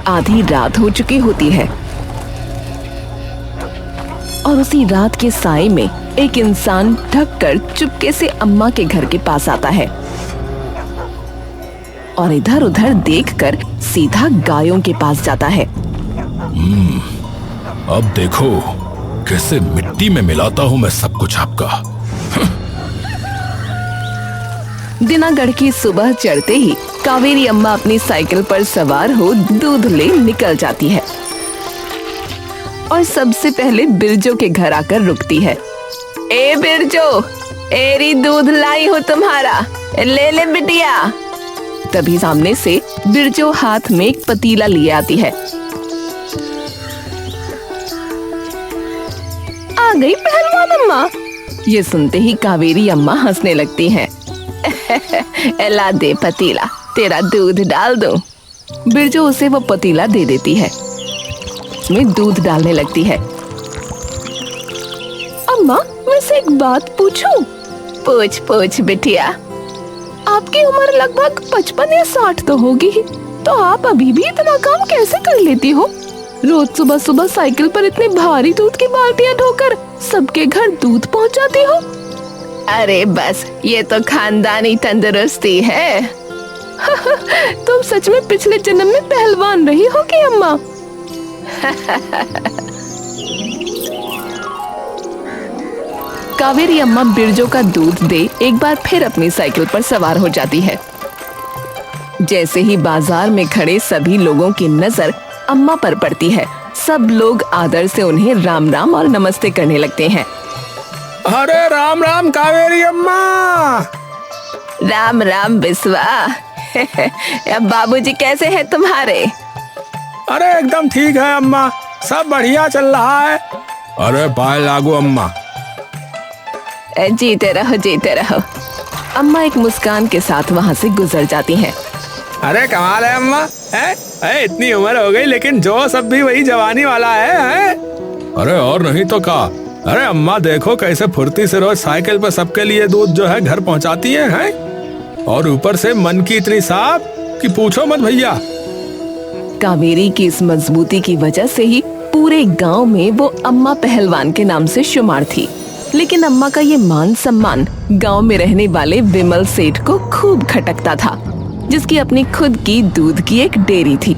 आधी रात हो चुकी होती है और उसी रात के साए में एक इंसान ढककर चुपके से अम्मा के घर के पास आता है और इधर उधर देखकर सीधा गायों के पास जाता है। अब देखो कैसे मिट्टी में मिलाता हूँ मैं सब कुछ आपका। दिनागढ़ की सुबह चढ़ते ही कावेरी अम्मा अपनी साइकिल पर सवार हो दूध ले निकल जाती है और सबसे पहले बिरजो के घर आकर रुकती है। ए बिरजो, एरी दूध लाई हो तुम्हारा, ले ले बिटिया। तभी सामने से बिरजो हाथ में एक पतीला लिए आती है। आ गई पहलवान अम्मा। ये सुनते ही कावेरी अम्मा हंसने लगती हैं। ला दे पतीला, तेरा दूध डाल दूं। बिरजो उसे वो पतीला दे देती है। उसमें दूध डालने लगती है। अम्मा, वैसे एक बात पूछूं? पूछ पूछ बिटिया। आपकी उम्र लगभग 55 या 60 तो होगी, तो आप अभी भी इतना काम कैसे कर लेती हो? रोज सुबह सुबह साइकिल पर इतने भारी दूध की बाल्टियां ढोकर सबके घर दूध पहुंचाती हो? अरे बस, ये तो खानदानी तंदुरुस्ती है। तुम सच में पिछले जन्म में पहलवान रही हो कि अम्मा? कावेरी अम्मा बिरजो का दूध दे एक बार फिर अपनी साइकिल पर सवार हो जाती है। जैसे ही बाजार में खड़े सभी लोगों की नजर अम्मा पर पड़ती है, सब लोग आदर से उन्हें राम राम और नमस्ते करने लगते हैं। अरे राम राम कावेरी अम्मा। राम राम बिस्वा। बाबूजी कैसे हैं तुम्हारे? अरे एकदम ठीक है अम्मा, सब बढ़िया चल रहा है। अरे पाए लागू अम्मा। जीते रहो जीते रहो। अम्मा एक मुस्कान के साथ वहाँ से गुजर जाती हैं। अरे कमाल है अम्मा, है? इतनी उम्र हो गई लेकिन जो सब भी वही जवानी वाला है? अरे और नहीं तो का। अरे अम्मा देखो कैसे फुर्ती से रोज साइकिल पर सबके लिए दूध जो है घर पहुंचाती है? और ऊपर से मन की इतनी साफ कि पूछो मत भैया। कावेरी की इस मजबूती की वजह से ही पूरे गांव में वो अम्मा पहलवान के नाम से शुमार थी। लेकिन अम्मा का ये मान सम्मान गांव में रहने वाले विमल सेठ को खूब खटकता था, जिसकी अपनी खुद की दूध की एक डेयरी थी।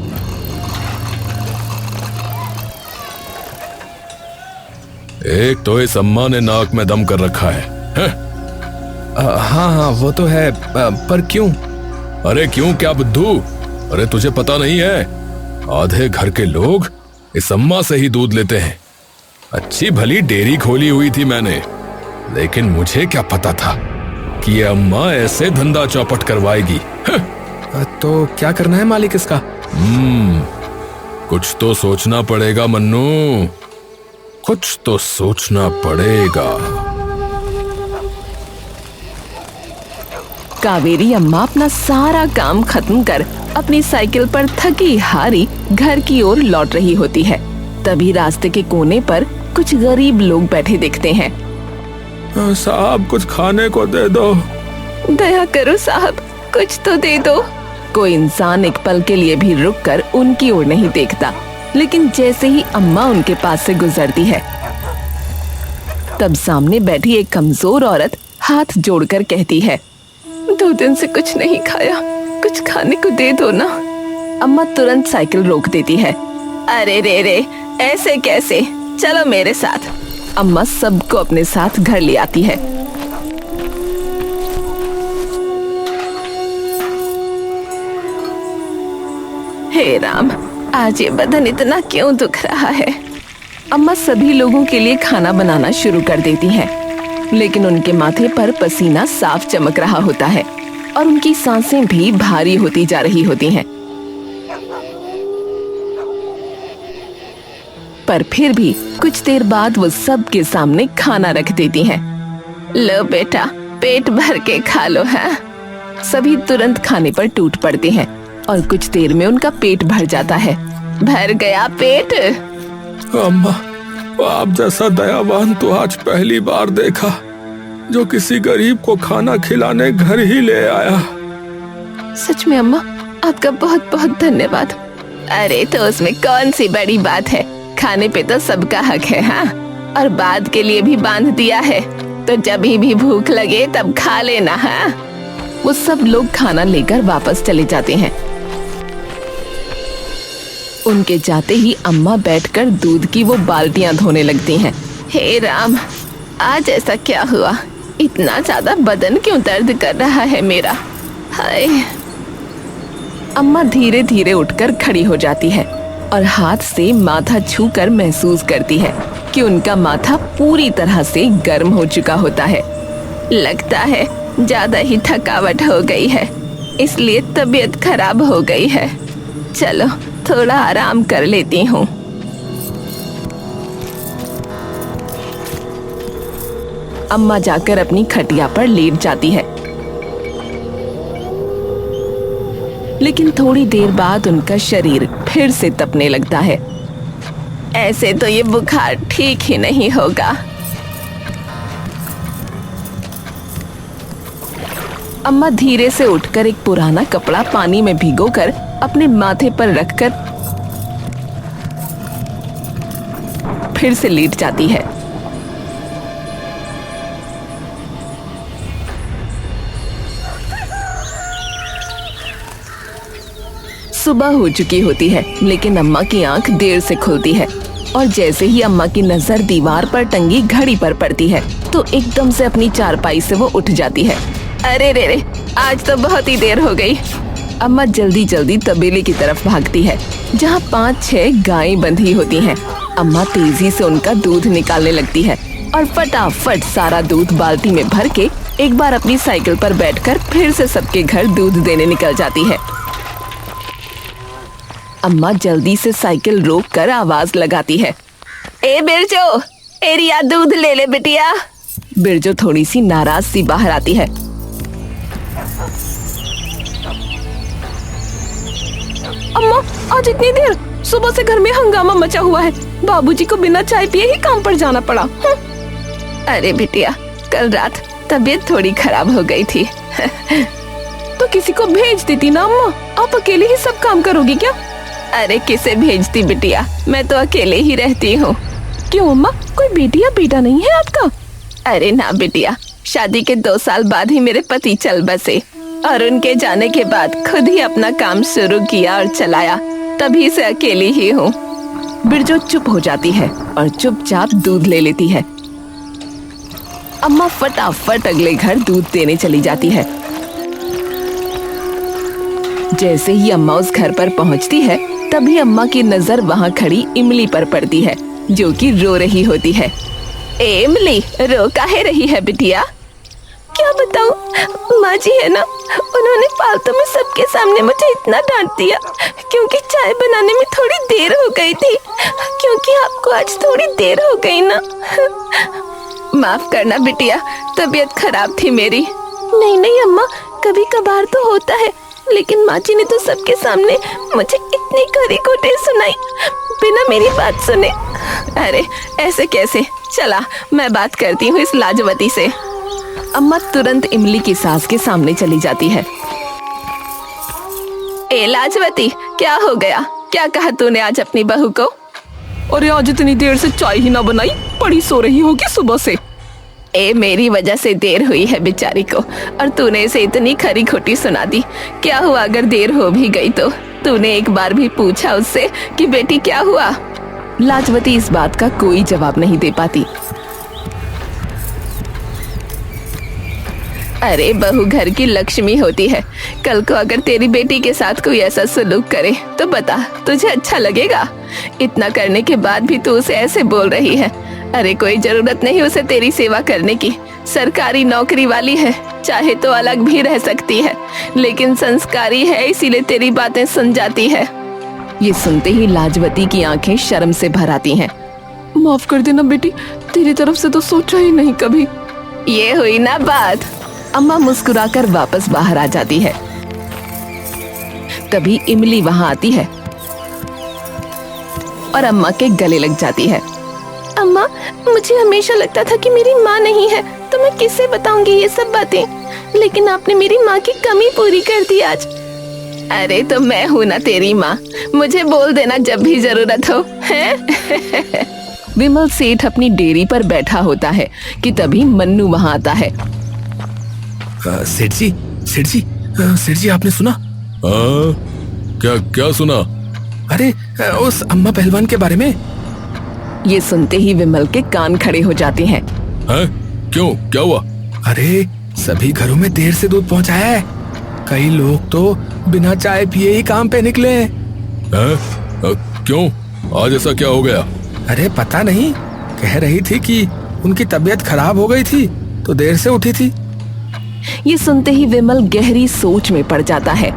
एक तो इस अम्मा ने नाक में दम कर रखा है, हाँ हाँ वो तो है, पर क्यों? अरे क्यों क्या बुद्धू? अरे तुझे पता नहीं है, आधे घर के लोग इस अम्मा से ही दूध लेते हैं। अच्छी भली डेयरी खोली हुई थी मैंने, लेकिन मुझे क्या पता था कि ये अम्मा ऐसे धंधा चौपट करवाएगी। तो क्या करना है मालिक इसका? कुछ तो सोचना पड़ेगा मन्नू, कुछ तो सोचना पड़ेगा। कावेरी अम्मा अपना सारा काम खत्म कर अपनी साइकिल पर थकी हारी घर की ओर लौट रही होती है। तभी रास्ते के कोने पर कुछ गरीब लोग बैठे दिखते हैं। साहब कुछ खाने को दे दो। दया करो साहब, कुछ तो दे दो। कोई इंसान एक पल के लिए भी रुककर उनकी ओर नहीं देखता, लेकिन जैसे ही अम्मा उनके पास से गुजरती है, तब सामने बैठी एक कमजोर औरत हाथ जोड़कर कहती है, 2 दिन से कुछ नहीं खाया, कुछ खाने को दे दो ना। अम्मा तुरंत साइकिल रोक देती है। अरे रे रे, ऐसे कैसे? चलो मेरे साथ। अम्मा सबको अपने साथ घर ले आती है। हे राम, आज ये बदन इतना क्यों दुख रहा है? अम्मा सभी लोगों के लिए खाना बनाना शुरू कर देती हैं, लेकिन उनके माथे पर पसीना साफ चमक रहा होता है और उनकी सांसें भी भारी होती जा रही होती हैं। पर फिर भी कुछ देर बाद वो सबके सामने खाना रख देती हैं। लो बेटा, पेट भर के खा लो। है सभी तुरंत खाने पर टूट पड़ते हैं और कुछ देर में उनका पेट भर जाता है। भर गया पेट? अम्मा, आप जैसा दयावान तो आज पहली बार देखा, जो किसी गरीब को खाना खिलाने घर ही ले आया। सच में अम्मा, आपका बहुत बहुत धन्यवाद। अरे तो उसमें कौन सी बड़ी बात है, खाने पे तो सबका हक है। हाँ, और बाद के लिए भी बांध दिया है, तो जब भी भूख लगे तब खा लेना। हाँ। वो सब लोग खाना लेकर वापस चले जाते हैं। उनके जाते ही अम्मा बैठकर दूध की वो बाल्टियां धोने लगती हैं। हे राम, आज ऐसा क्या हुआ? इतना ज्यादा बदन क्यों दर्द कर रहा है मेरा? हाय। अम्मा धीरे धीरे उठकर खड़ी हो जाती है और हाथ से माथा छूकर महसूस करती है कि उनका माथा पूरी तरह से गर्म हो चुका होता है। लगता है ज्यादा ही थकावट हो गई है, इसलिए तबीयत खराब हो गई है। चलो थोड़ा आराम कर लेती हूँ। अम्मा जाकर अपनी खटिया पर लेट जाती है, लेकिन थोड़ी देर बाद उनका शरीर फिर से तपने लगता है। ऐसे तो ये बुखार ठीक ही नहीं होगा। अम्मा धीरे से उठकर एक पुराना कपड़ा पानी में भिगोकर अपने माथे पर रखकर फिर से लेट जाती है। सुबह हो चुकी होती है, लेकिन अम्मा की आंख देर से खुलती है और जैसे ही अम्मा की नजर दीवार पर टंगी घड़ी पर पड़ती है तो एकदम से अपनी चारपाई से वो उठ जाती है। अरे रे रे, आज तो बहुत ही देर हो गई। अम्मा जल्दी जल्दी तबेले की तरफ भागती है जहाँ 5-6 गायें बंधी होती हैं। अम्मा तेजी से उनका दूध निकालने लगती है और फटाफट सारा दूध बाल्टी में भर के एक बार अपनी साइकिल पर बैठकर फिर से सबके घर दूध देने निकल जाती है। अम्मा जल्दी से साइकिल रोककर आवाज लगाती है, ए बिरजो, एरिया दूध ले ले बिटिया। बिरजो थोड़ी सी नाराज सी बाहर आती है। अम्मा, आज इतनी देर? सुबह से घर में हंगामा मचा हुआ है, बाबूजी को बिना चाय पिए ही काम पर जाना पड़ा। अरे बिटिया, कल रात तबीयत थोड़ी खराब हो गई थी। तो किसी को भेज देती ना अम्मा, आप अकेले ही सब काम करोगी क्या? अरे किसे भेजती बिटिया, मैं तो अकेले ही रहती हूँ। क्यों अम्मा, कोई बेटी या बेटा नहीं है आपका? अरे ना बिटिया, शादी के 2 साल बाद ही मेरे पति चल बसे और उनके जाने के बाद खुद ही अपना काम शुरू किया और चलाया, तभी से अकेली ही हूँ। बिरजो चुप हो जाती है और चुपचाप दूध ले लेती है। अम्मा फटाफट अगले घर दूध देने चली जाती है। जैसे ही अम्मा उस घर पर पहुंचती है तभी अम्मा की नजर वहां खड़ी इमली पर पड़ती है, जो कि रो रही होती है। ए इमली, रो काहे रही है बिटिया? क्या बताऊं, माँ जी है ना, उन्होंने फालतू में सबके सामने मुझे इतना डांट दिया क्योंकि चाय बनाने में थोड़ी देर हो गई थी, क्योंकि आपको आज थोड़ी देर हो गई ना। माफ करना बिटिया, तबीयत खराब थी मेरी। नहीं नहीं अम्मा, कभी कभार तो होता है, लेकिन माँ जी ने तो सबके सामने मुझे इतनी खरी खोटे सुनाई बिना मेरी बात सुने। अरे ऐसे कैसे? चला मैं बात करती हूँ इस लाजवती से। अम्मा तुरंत इमली की सास के सामने चली जाती है। ए लाजवती, क्या हो गया? क्या कहा तूने आज अपनी बहू को? अरे आज इतनी देर से चाय ही ना बनाई, पड़ी सो रही होगी सुबह से। ए मेरी वजह से देर हुई है बेचारी को, और तूने इसे इतनी खरी खोटी सुना दी। क्या हुआ अगर देर हो भी गई तो? तूने एक बार भी पूछा उससे कि बेटी क्या हुआ? लाजवती इस बात का कोई जवाब नहीं दे पाती। अरे बहू घर की लक्ष्मी होती है, कल को अगर तेरी बेटी के साथ कोई ऐसा सलूक करे तो बता, तुझे अच्छा लगेगा? इतना करने के बाद भी तू उसे ऐसे बोल रही है। अरे कोई जरूरत नहीं उसे तेरी सेवा करने की, सरकारी नौकरी वाली है, चाहे तो अलग भी रह सकती है, लेकिन संस्कारी है इसीलिए तेरी बातें सुन जाती है। ये सुनते ही लाजवती की आंखें शर्म से भर आती हैं। माफ कर देना बेटी, तेरी तरफ से तो सोचा ही नहीं कभी। ये हुई ना बात। अम्मा मुस्कुराकर वापस बाहर आ जाती है। तभी इमली वहां आती है और अम्मा के गले लग जाती है। अम्मा, मुझे हमेशा लगता था कि मेरी माँ नहीं है तो मैं किससे बताऊंगी ये सब बातें, लेकिन आपने मेरी माँ की कमी पूरी कर दी आज। अरे तो मैं हूँ ना तेरी माँ, मुझे बोल देना जब भी जरूरत हो, हैं? विमल सेठ अपनी डेयरी पर बैठा होता है कि तभी मन्नू वहाँ आता है। सेठ जी, सेठ जी, सेठ जी, आपने सुना? क्या क्या सुना? अरे उस अम्मा पहलवान के बारे में। ये सुनते ही विमल के कान खड़े हो जाते हैं। हैं? क्यों, क्या हुआ? अरे सभी घरों में देर से दूध पहुंचाया है। कई लोग तो बिना चाय पिए ही काम पे निकले हैं। क्यों, आज ऐसा क्या हो गया? अरे पता नहीं, कह रही थी कि उनकी तबीयत खराब हो गई थी तो देर से उठी थी। ये सुनते ही विमल गहरी सोच में पड़ जाता है।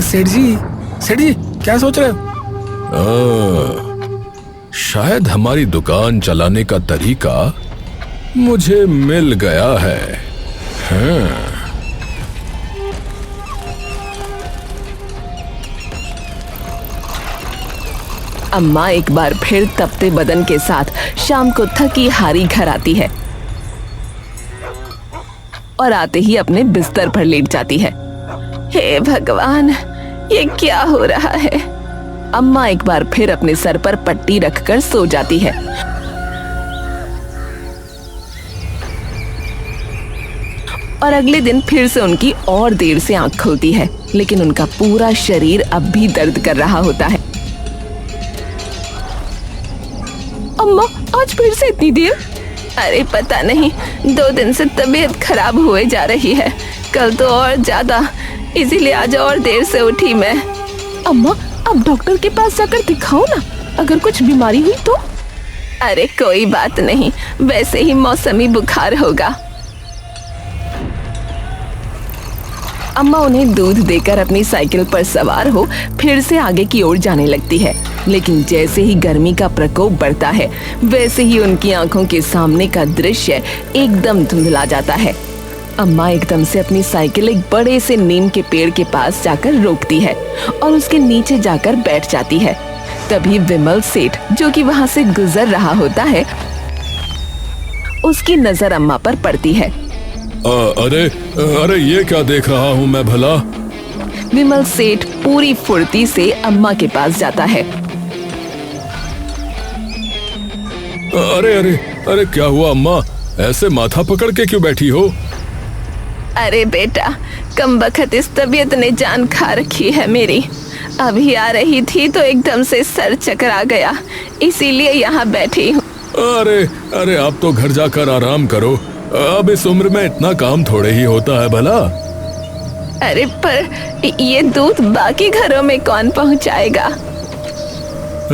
सेठ जी, सेठ जी, क्या सोच रहे हो? शायद हमारी दुकान चलाने का तरीका मुझे मिल गया है। हाँ। अम्मा एक बार फिर तपते बदन के साथ शाम को थकी हारी घर आती है और आते ही अपने बिस्तर पर लेट जाती है। हे भगवान, ये क्या हो रहा है? अम्मा एक बार फिर अपने सर पर पट्टी रखकर सो जाती है। और अगले दिन फिर से उनकी और देर से आंख खुलती है, लेकिन उनका पूरा शरीर अब भी दर्द कर रहा होता है। अम्मा, आज फिर से इतनी देर? अरे पता नहीं, 2 दिन से तबीयत खराब हुए जा रही है, कल तो और ज्यादा, इसीलिए आज और देर से उठी मैं। अम्मा, अब डॉक्टर के पास जाकर दिखाओ ना, अगर कुछ बीमारी हुई तो। अरे कोई बात नहीं, वैसे ही मौसमी बुखार होगा। अम्मा उन्हें दूध देकर अपनी साइकिल पर सवार हो फिर से आगे की ओर जाने लगती है, लेकिन जैसे ही गर्मी का प्रकोप बढ़ता है वैसे ही उनकी आंखों के सामने का दृश्य एकदम धुंधला जाता है। अम्मा एकदम से अपनी साइकिल एक बड़े से नीम के पेड़ के पास जाकर रोकती है और उसके नीचे जाकर बैठ जाती है। तभी विमल सेठ, जो कि वहां से गुजर रहा होता है, उसकी नजर अम्मा पर पड़ती है। अरे ये क्या देख रहा हूँ मैं भला? विमल सेठ पूरी फुर्ती से अम्मा के पास जाता है। अरे अरे अरे, क्या हुआ अम्मा? ऐसे माथा पकड़ के क्यों बैठी हो? अरे बेटा, कमबख्त इस तबीयत ने जान खा रखी है मेरी। अभी आ रही थी तो एकदम से सर चकरा गया, इसीलिए यहाँ बैठी हूँ। अरे अरे, आप तो घर जाकर आराम करो, अब इस उम्र में इतना काम थोड़े ही होता है भला। अरे पर ये दूध बाकी घरों में कौन पहुँचाएगा?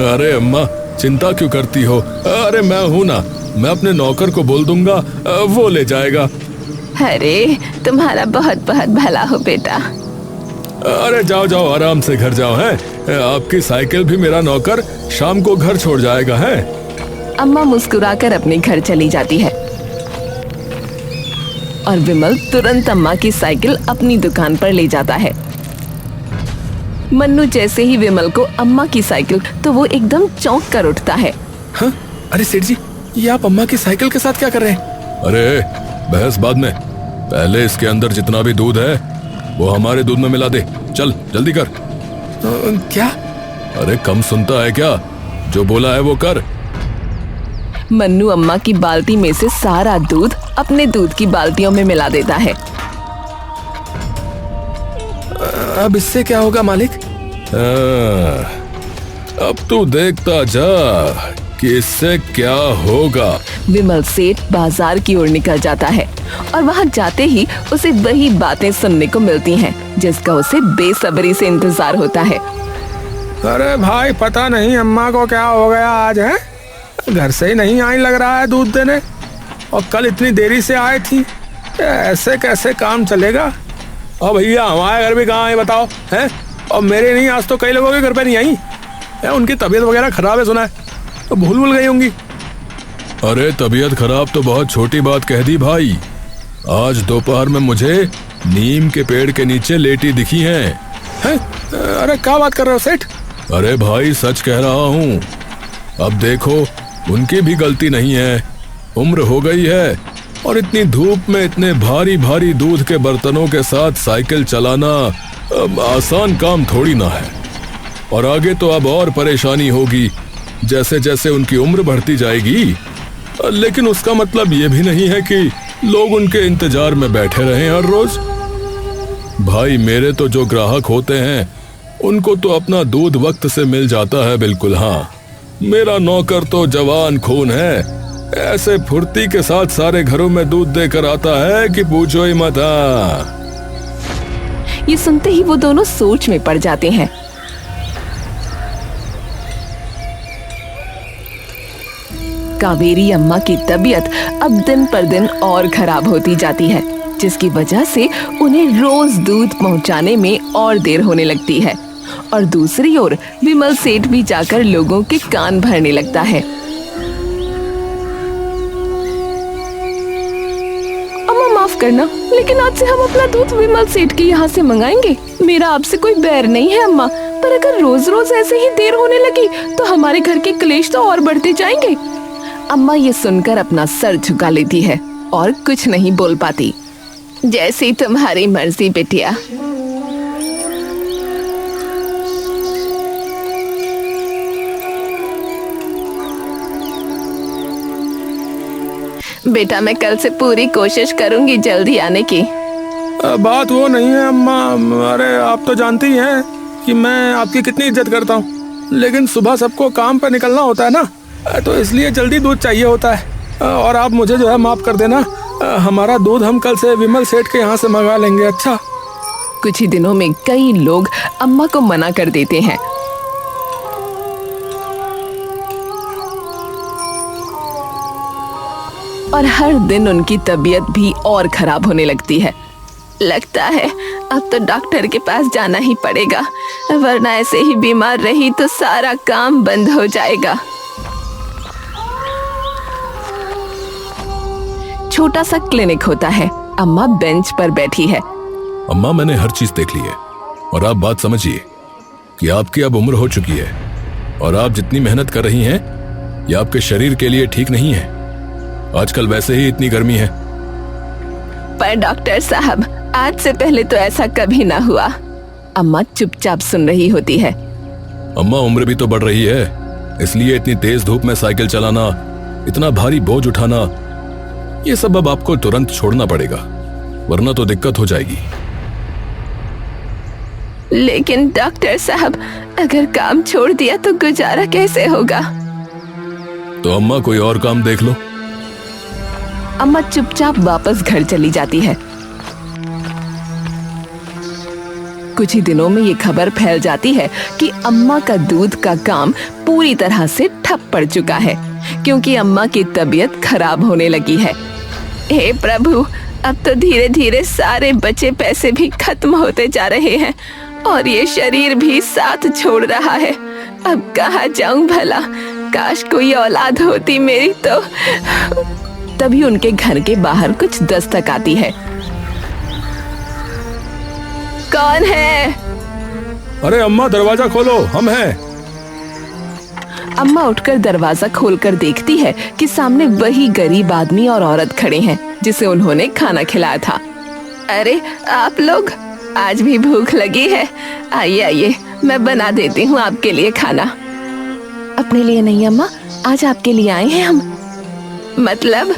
अरे अम्मा, चिंता क्यों करती हो? अरे मैं हूँ ना, मैं अपने नौकर को बोल दूंगा, वो ले जाएगा। अरे तुम्हारा बहुत बहुत भला हो बेटा। अरे जाओ जाओ, आराम से घर जाओ। है आपकी साइकिल भी मेरा नौकर शाम को घर छोड़ जाएगा। है अम्मा मुस्कुराकर अपने घर चली जाती है और विमल तुरंत अम्मा की साइकिल अपनी दुकान पर ले जाता है। मन्नू जैसे ही विमल को अम्मा की साइकिल, तो वो एकदम चौंक कर उठता है। हाँ? अरे सेठ जी, ये आप अम्मा की साइकिल के साथ क्या कर रहे हैं? अरे बहस बाद में, पहले इसके अंदर जितना भी दूध है वो हमारे दूध में मिला दे। चल जल्दी कर। क्या? अरे कम सुनता है क्या? जो बोला है वो कर। मन्नू अम्मा की बाल्टी में से सारा दूध अपने दूध की बाल्टियों में मिला देता है। अब इससे क्या होगा मालिक? अब तू देखता जा कि इससे क्या होगा। विमल सेठ बाजार की ओर निकल जाता है और वहां जाते ही उसे वही बातें सुनने को मिलती हैं जिसका उसे बेसब्री से इंतजार होता है। अरे भाई, पता नहीं अम्मा को क्या हो गया आज। है घर से ही नहीं आई लग रहा है दूध देने, और कल इतनी देरी से आए थी। ऐसे कैसे काम चलेगा? और भैया हमारे घर भी कहाँ आई बताओ? हैं? और मेरे नहीं, आज तो कई लोगों के घर पे नहीं आई है। उनकी तबीयत वगैरह खराब है सुना है, तो भूल गई होंगी। अरे तबीयत खराब तो बहुत छोटी बात कह दी भाई। आज दोपहर में मुझे नीम के पेड़ के नीचे लेटी दिखी हैं। हैं? अरे क्या बात कर रहे हो सेठ? अरे भाई सच कह रहा हूँ। अब देखो, उनकी भी गलती नहीं है, उम्र हो गई है, और इतनी धूप में इतने भारी भारी दूध के बर्तनों के साथ साइकिल चलाना अब आसान काम थोड़ी ना है, और आगे तो अब और परेशानी होगी जैसे जैसे उनकी उम्र बढ़ती जाएगी। लेकिन उसका मतलब ये भी नहीं है कि लोग उनके इंतजार में बैठे रहें हर रोज। भाई मेरे तो जो ग्राहक होते हैं उनको तो अपना दूध वक्त से मिल जाता है। बिल्कुल हाँ, मेरा नौकर तो जवान खून है, ऐसे फुर्ती के साथ सारे घरों में दूध देकर आता है कि पूछो ही मत। ये सुनते ही वो दोनों सोच में पड़ जाते हैं। कावेरी अम्मा की तबीयत अब दिन पर दिन और खराब होती जाती है, जिसकी वजह से उन्हें रोज दूध पहुंचाने में और देर होने लगती है। और दूसरी ओर विमल सेठ भी जाकर लोगों के कान भरने लगता है। अम्मा माफ करना, लेकिन आज से हम अपना दूध विमल सेठ के यहाँ से मंगाएंगे। मेरा आपसे कोई बैर नहीं है अम्मा, पर अगर रोज रोज ऐसे ही देर होने लगी तो हमारे घर के क्लेश तो और बढ़ते जाएंगे। अम्मा ये सुनकर अपना सर झुका लेती है और कुछ नहीं बोल पाती। जैसी तुम्हारी मर्जी बिटिया। बेटा मैं कल से पूरी कोशिश करूंगी जल्दी आने की। बात वो नहीं है अम्मा, अरे आप तो जानती हैं कि मैं आपकी कितनी इज्जत करता हूँ, लेकिन सुबह सबको काम पर निकलना होता है ना, तो इसलिए जल्दी दूध चाहिए होता है। और आप मुझे जो है माफ कर देना, हमारा दूध हम कल से विमल सेठ के यहाँ से मंगा लेंगे। अच्छा। कुछ ही दिनों में कई लोग अम्मा को मना कर देते हैं। और हर दिन उनकी तबीयत भी और खराब होने लगती है। लगता है अब तो डॉक्टर के पास जाना ही पड़ेगा, वरना ऐसे ही बीमार रही तो सारा काम बंद हो जाएगा। छोटा सा क्लिनिक होता है। अम्मा बेंच पर बैठी है। अम्मा मैंने हर चीज देख ली है, और आप बात समझिए कि आपकी अब उम्र हो चुकी है, और आप जितनी मेहनत कर रही हैं ये आपके शरीर के लिए ठीक नहीं है। आजकल वैसे ही इतनी गर्मी है। पर डॉक्टर साहब, आज से पहले तो ऐसा कभी ना हुआ। अम्मा चुपचाप सुन रही होती है। अम्मा उम्र भी तो बढ़ रही है, इसलिए इतनी तेज धूप में साइकिल चलाना, इतना भारी बोझ उठाना, ये सब अब आपको तुरंत छोड़ना पड़ेगा, वरना तो दिक्कत हो जाएगी। लेकिन डॉक्टर साहब, अगर काम छोड़ दिया तो गुजारा कैसे होगा? तो अम्मा कोई और काम देख लो। अम्मा चुपचाप वापस घर चली जाती है। कुछ ही दिनों में ये खबर फैल जाती है कि अम्मा का दूध का काम पूरी तरह से ठप पड़ चुका है, क्योंकि अम्मा की तबीयत खराब होने लगी है। हे प्रभु, अब तो धीरे धीरे सारे बचे पैसे भी खत्म होते जा रहे हैं और ये शरीर भी साथ छोड़ रहा है। अब कहाँ जाऊं भला? काश कोई औलाद होती मेरी तो। तभी उनके घर के बाहर कुछ दस्तक आती है। कौन है? अरे अम्मा दरवाजा खोलो, हम हैं। अम्मा उठकर दरवाजा खोलकर देखती है कि सामने वही गरीब आदमी और औरत खड़े हैं जिसे उन्होंने खाना खिलाया था। अरे आप लोग, आज भी भूख लगी है? आइए आइए, मैं बना देती हूँ आपके लिए खाना। अपने लिए नहीं अम्मा, आज आपके लिए आए हैं हम। मतलब?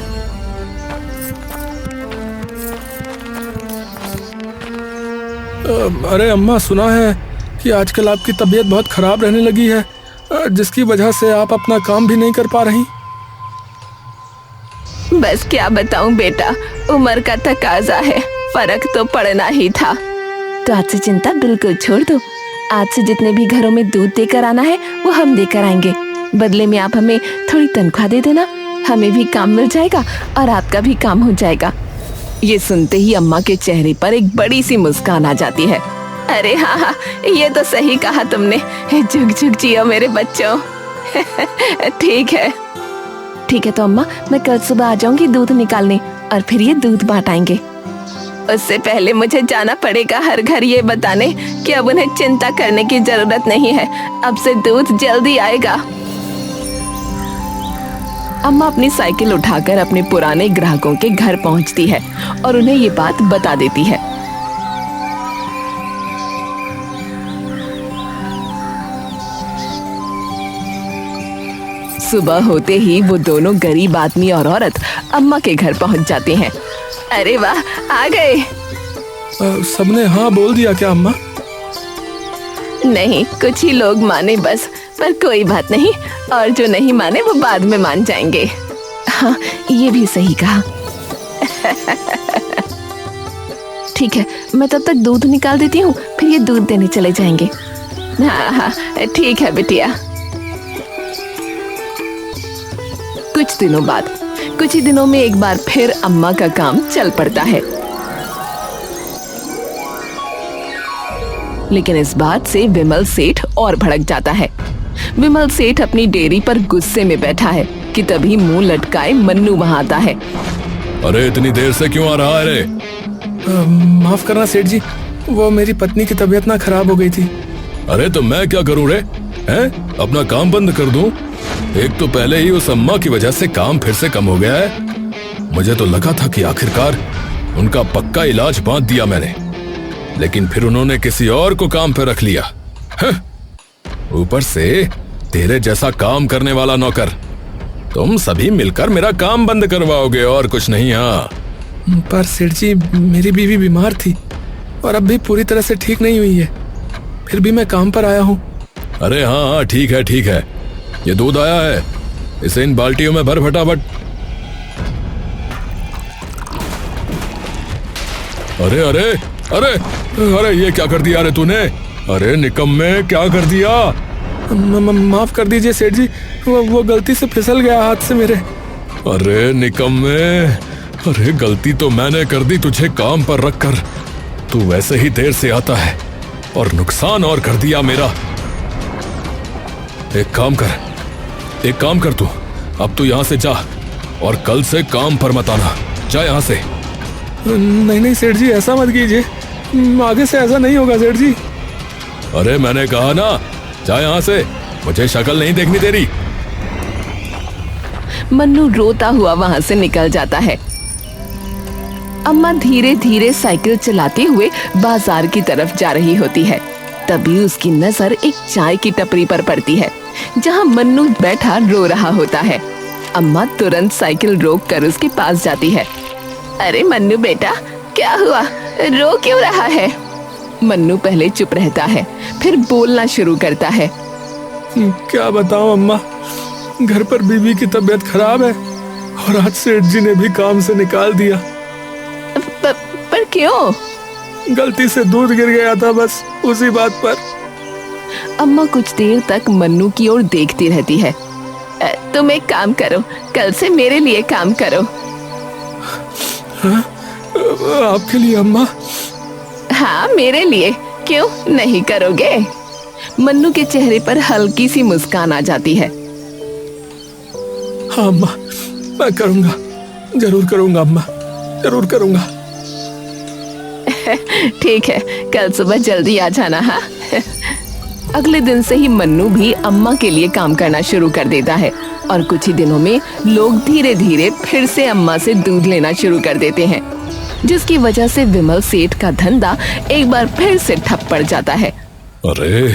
अरे अम्मा, सुना है कि आजकल आपकी तबीयत बहुत खराब रहने लगी है, जिसकी वजह से आप अपना काम भी नहीं कर पा रही। बस क्या बताऊं बेटा, उम्र का तकाजा है, फर्क तो पड़ना ही था। तो आज से चिंता बिल्कुल छोड़ दो। आज से जितने भी घरों में दूध देकर आना है वो हम देकर आएंगे। बदले में आप हमें थोड़ी तनख्वाह दे देना, हमें भी काम मिल जाएगा और आपका भी काम हो जाएगा। ये सुनते ही अम्मा के चेहरे पर एक बड़ी सी मुस्कान आ जाती है। अरे हाँ हाँ, ये तो सही कहा तुमने। झुक झुक जियो मेरे बच्चों। ठीक है तो अम्मा, मैं कल सुबह आ जाऊंगी दूध निकालने और फिर ये दूध बांटाएंगे। उससे पहले मुझे जाना पड़ेगा हर घर ये बताने कि अब उन्हें चिंता करने की जरूरत नहीं है, अब से दूध जल्दी आएगा। अम्मा अपनी साइकिल उठाकर अपने पुराने ग्राहकों के घर पहुंचती है और उन्हें ये बात बता देती है। सुबह होते ही वो दोनों गरीब आदमी और औरत अम्मा के घर पहुंच जाते हैं। अरे वाह, आ गए। सबने हाँ बोल दिया क्या अम्मा? नहीं, कुछ ही लोग माने बस, पर कोई बात नहीं, और जो नहीं माने वो बाद में मान जाएंगे। हाँ, ये भी सही कहा। ठीक है, मैं तब तक दूध निकाल देती हूँ, फिर ये दूध देने चले जाएंगे। हाँ हाँ, ठीक है बिटिया। कुछ दिनों बाद, कुछ ही दिनों में एक बार फिर अम्मा का काम चल पड़ता है। लेकिन इस बात से विमल सेठ और भड़क जाता है। विमल सेठ अपनी डेयरी पर गुस्से में बैठा है कि तभी मुंह लटकाए मन्नू वहां आता है। अरे इतनी देर से क्यों आ रहा है रे? माफ करना सेठ जी, वो मेरी पत्नी की तबीयत ना खराब हो गई थी। अरे तो मैं क्या करूं रे? हैं? अपना काम बंद कर दूं? एक तो पहले ही उस अम्मा की वजह से काम फिर से कम हो गया है। मुझे तो लगा था कि आखिरकार उनका पक्का इलाज बांध दिया मैंने, लेकिन फिर उन्होंने किसी और को काम पे रख लिया। ऊपर से तेरे जैसा काम करने वाला नौकर। तुम सभी मिलकर मेरा काम बंद करवाओगे और कुछ नहीं। हाँ, पर सेठ जी, मेरी बीवी बीमार थी और अब भी पूरी तरह से ठीक नहीं हुई है, फिर भी मैं काम पर आया हूँ। अरे हाँ हाँ, ठीक है ठीक है। ये दूध आया है, इसे इन बाल्टियों में भर फटाफट। अरे अरे अरे अरे, ये क्या कर दिया रे तूने? अरे निकम्मे, क्या कर दिया? माफ कर दीजिए सेठ जी, वो गलती से फिसल गया हाथ से मेरे। अरे निकम्मे, अरे गलती तो मैंने कर दी तुझे काम पर रखकर। तू वैसे ही देर से आता है और नुकसान और कर दिया मेरा। एक काम कर तू, अब तू यहाँ से जा और कल से काम पर मत आना। जा यहाँ से। नहीं नहीं सेठ जी, ऐसा मत कीजिए, आगे से ऐसा नहीं होगा सेठ जी। अरे मैंने कहा ना, जा यहाँ से, मुझे शक्ल नहीं देखनी तेरी। मन्नू रोता हुआ वहां से निकल जाता है। अम्मा धीरे धीरे साइकिल चलाते हुए बाजार की तरफ जा रही होती है। तभी उसकी नजर एक चाय की टपरी पर पड़ती है, जहां मन्नू बैठा रो रहा होता है। अम्मा तुरंत साइकिल रोक कर उसके पास जाती है। अरे मन्नू बेटा, क्या हुआ, रो क्यों रहा है? मन्नू पहले चुप रहता है, फिर बोलना शुरू करता है। क्या बताऊं अम्मा, घर पर बीवी की तबीयत खराब है और आज सेठ जी ने भी काम से निकाल दिया। पर क्यों? गलती से दूध गिर गया था, बस उसी बात पर। अम्मा कुछ देर तक मन्नू की ओर देखती रहती है। तुम एक काम करो, कल से मेरे लिए काम करो। हाँ? आपके लिए अम्मा? हाँ, मेरे लिए, क्यों नहीं करोगे? मन्नू के चेहरे पर हल्की सी मुस्कान आ जाती है। हाँ अम्मा, मैं करूंगा, जरूर करूंगा अम्मा, जरूर करूंगा। ठीक है, कल सुबह जल्दी आ जाना। हाँ। अगले दिन से ही मन्नू भी अम्मा के लिए काम करना शुरू कर देता है और कुछ ही दिनों में लोग धीरे धीरे फिर से अम्मा से दूध लेना शुरू कर देते हैं, जिसकी वजह से विमल सेठ का धंधा एक बार फिर से ठप पड़ जाता है। अरे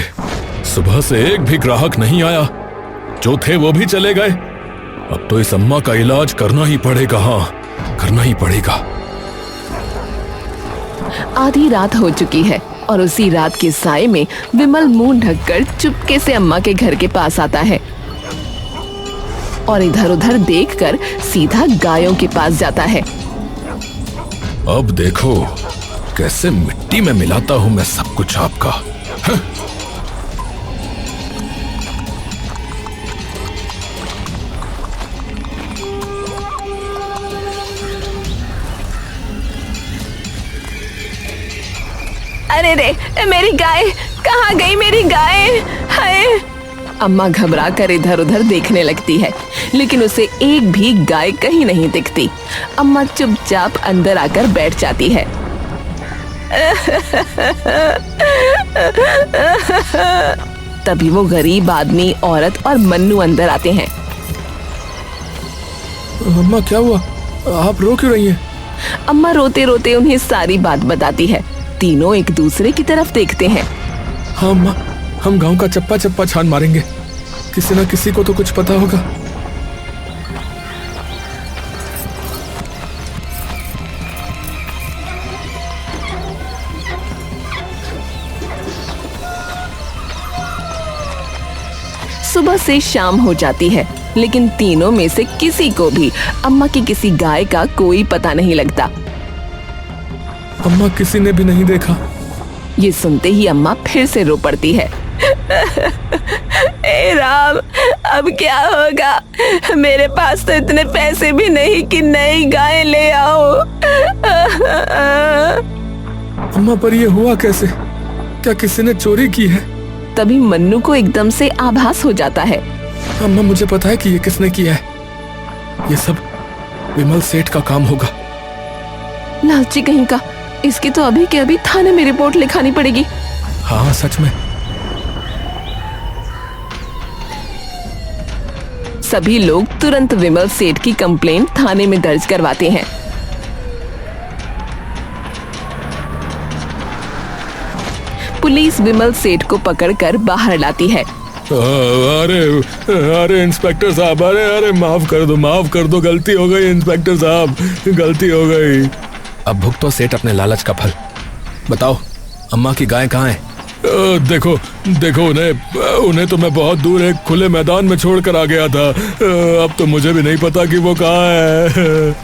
सुबह से एक भी ग्राहक नहीं आया, जो थे वो भी चले गए। अब तो इस अम्मा का इलाज करना ही पड़ेगा। हाँ, करना ही पड़ेगा। आधी रात हो चुकी है और उसी रात के साए में विमल मुंह ढककर चुपके से अम्मा के घर के पास आता है और इधर उधर देखकर सीधा गायों के पास जाता है। अब देखो कैसे मिट्टी में मिलाता हूं मैं सब कुछ आपका। हाँ? अरे रे, मेरी गाय कहाँ गई? मेरी गाय! हाय! अम्मा घबरा कर इधर उधर देखने लगती है, लेकिन उसे एक भी गाय कहीं नहीं दिखती। अम्मा चुपचाप अंदर आकर बैठ जाती है। तभी वो गरीब आदमी, औरत और मन्नू अंदर आते हैं। अम्मा क्या हुआ, आप रो क्यों रही हैं? अम्मा रोते रोते उन्हें सारी बात बताती है। तीनों एक दूसरे की तरफ देखते हैं। हाँ अम्मा, हम गांव का चप्पा चप्पा छान मारेंगे, किसी न किसी को तो कुछ पता होगा। सुबह से शाम हो जाती है, लेकिन तीनों में से किसी को भी अम्मा की किसी गाय का कोई पता नहीं लगता। अम्मा किसी ने भी नहीं देखा। ये सुनते ही अम्मा फिर से रो पड़ती है। ए राम, अब क्या होगा? मेरे पास तो इतने पैसे भी नहीं कि नई गाय ले आओ। अम्मा पर ये हुआ कैसे? क्या किसी ने चोरी की है? तभी मन्नू को एकदम से आभास हो जाता है। अम्मा मुझे पता है कि ये किसने किया है। ये सब विमल सेठ का काम होगा। लालची कहीं का, इसकी तो अभी के अभी थाने में रिपोर्ट लिखानी पड़ेगी। हाँ सच में। सभी लोग तुरंत विमल सेठ की कंप्लेंट थाने में दर्ज करवाते हैं। पुलिस विमल सेठ को पकड़कर बाहर लाती है। अरे अरे इंस्पेक्टर साहब, अरे माफ कर दो, गलती हो गई इंस्पेक्टर साहब, गलती हो गई। अब भुगतो सेठ अपने लालच का फल। बताओ अम्मा की गाय कहाँ है? देखो उन्हें तो मैं बहुत दूर एक खुले मैदान में छोड़कर आ गया था। अब तो मुझे भी नहीं पता कि वो कहाँ है।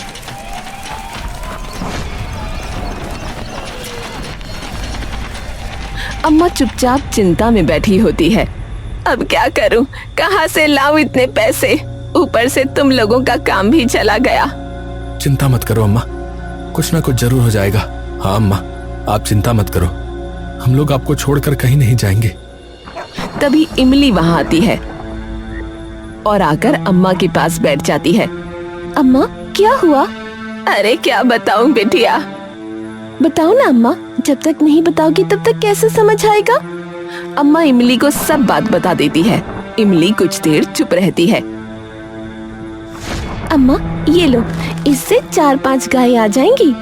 अम्मा चुपचाप चिंता में बैठी होती है। अब क्या करूं? कहां से लाऊं इतने पैसे? ऊपर से तुम लोगों का काम भी चला गया। चिंता मत करो अम्मा, कुछ ना कुछ जरूर हो जाएगा। हाँ अम्मा, आप चिंता मत करो, हम लोग आपको छोड़कर कहीं नहीं जाएंगे। तभी इमली वहां आती है और आकर अम्मा के पास बैठ जाती है। अम्मा क्या हुआ? अरे क्या बताऊं बेटिया? बताओ ना अम्मा, जब तक नहीं बताओगी तब तक कैसे समझ आएगा? अम्मा इमली को सब बात बता देती है। इमली कुछ देर चुप रहती है। अम्मा ये लो, इससे 4-5 गाय आ जाएंगी।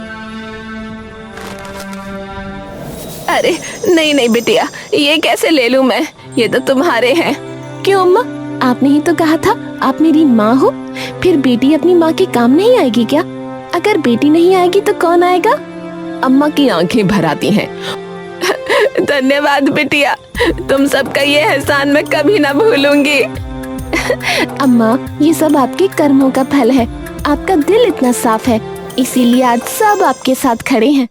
अरे नहीं बेटिया, ये कैसे ले लूं मैं? ये तो तुम्हारे हैं। क्यों अम्मा, आपने ही तो कहा था आप मेरी माँ हो। फिर बेटी अपनी माँ के काम नहीं आएगी क्या? अगर बेटी नहीं आएगी तो कौन आएगा? अम्मा की आंखें भर आती हैं। धन्यवाद बेटिया, तुम सबका ये एहसान मैं कभी ना भूलूंगी। अम्मा ये सब आपके कर्मों का फल है। आपका दिल इतना साफ है, इसीलिए आज सब आपके साथ खड़े हैं।